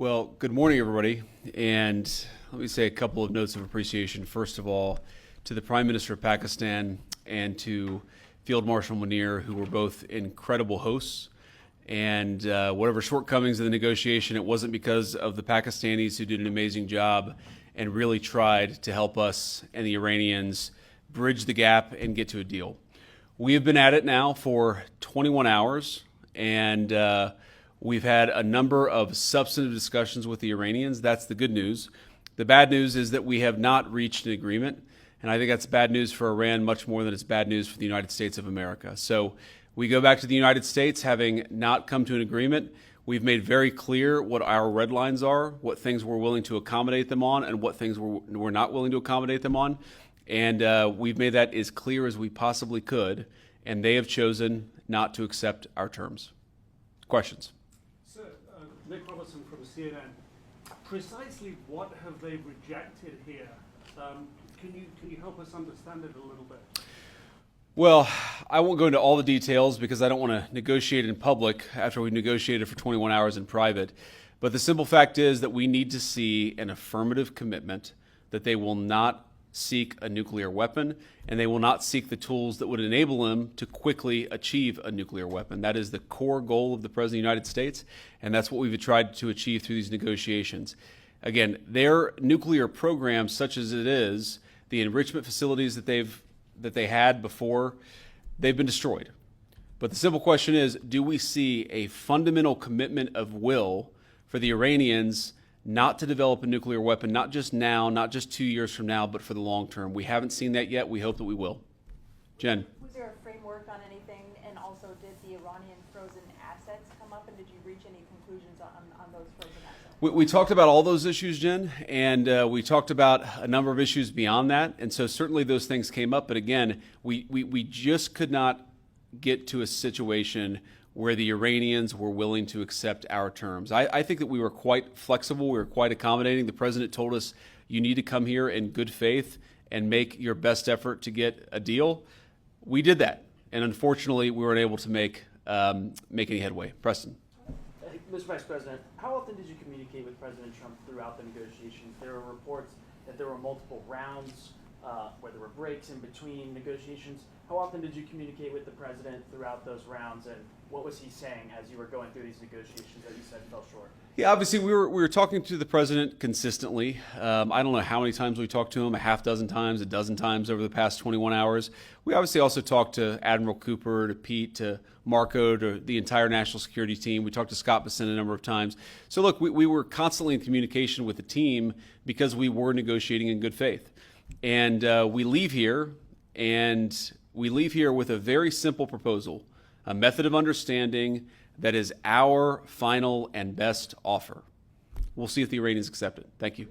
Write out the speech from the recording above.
Well, good morning, everybody. And let me say a couple of notes of appreciation. First of all, to the Prime Minister of Pakistan and to Field Marshal Munir, who were both incredible hosts. And whatever shortcomings in the negotiation, it wasn't because of the Pakistanis, who did an amazing job and really tried to help us and the Iranians bridge the gap and get to a deal. We have been at it now for 21 hours, and we've had a number of substantive discussions with the Iranians. That's the good news. The bad news is that we have not reached an agreement, and I think that's bad news for Iran much more than it's bad news for the United States of America. So we go back to the United States having not come to an agreement. We've made very clear what our red lines are, what things we're willing to accommodate them on, and what things we're not willing to accommodate them on. And we've made that as clear as we possibly could, and they have chosen not to accept our terms. Questions? Sir, Nick Robertson from CNN. Precisely what have they rejected here? Can you help us understand it a little bit? Well, I won't go into all the details because I don't want to negotiate in public after we've negotiated for 21 hours in private. But the simple fact is that we need to see an affirmative commitment that they will not seek a nuclear weapon, and they will not seek the tools that would enable them to quickly achieve a nuclear weapon. That is the core goal of the President of the United States, and that's what we've tried to achieve through these negotiations. Again, their nuclear program, such as it is, the enrichment facilities that they had before, they've been destroyed. But the simple question is, do we see a fundamental commitment of will for the Iranians not to develop a nuclear weapon, not just now, not just 2 years from now, but for the long term? We haven't seen that yet. We hope that we will. Jen. Was there a framework on anything? And also, did the Iranian frozen assets come up? And did you reach any conclusions on those frozen assets? We talked about all those issues, Jen, and we talked about a number of issues beyond that. And so certainly those things came up. But again, we just could not get to a situation where the Iranians were willing to accept our terms. I think that we were quite flexible. We were quite accommodating. The president told us, you need to come here in good faith and make your best effort to get a deal. We did that. And unfortunately, we weren't able to make any headway. Preston. Mr. Vice President, how often did you communicate with President Trump throughout the negotiations? There were reports that there were multiple rounds, where there were breaks in between negotiations. How often did you communicate with the president throughout those rounds, and what was he saying as you were going through these negotiations that you said fell short? Yeah, obviously we were talking to the president consistently. I don't know how many times we talked to him, a half dozen times, a dozen times over the past 21 hours. We obviously also talked to Admiral Cooper, to Pete, to Marco, to the entire national security team. We talked to Scott Bessent a number of times. So look, we were constantly in communication with the team because we were negotiating in good faith. And we leave here with a very simple proposal, a method of understanding that is our final and best offer. We'll see if the Iranians accept it. Thank you.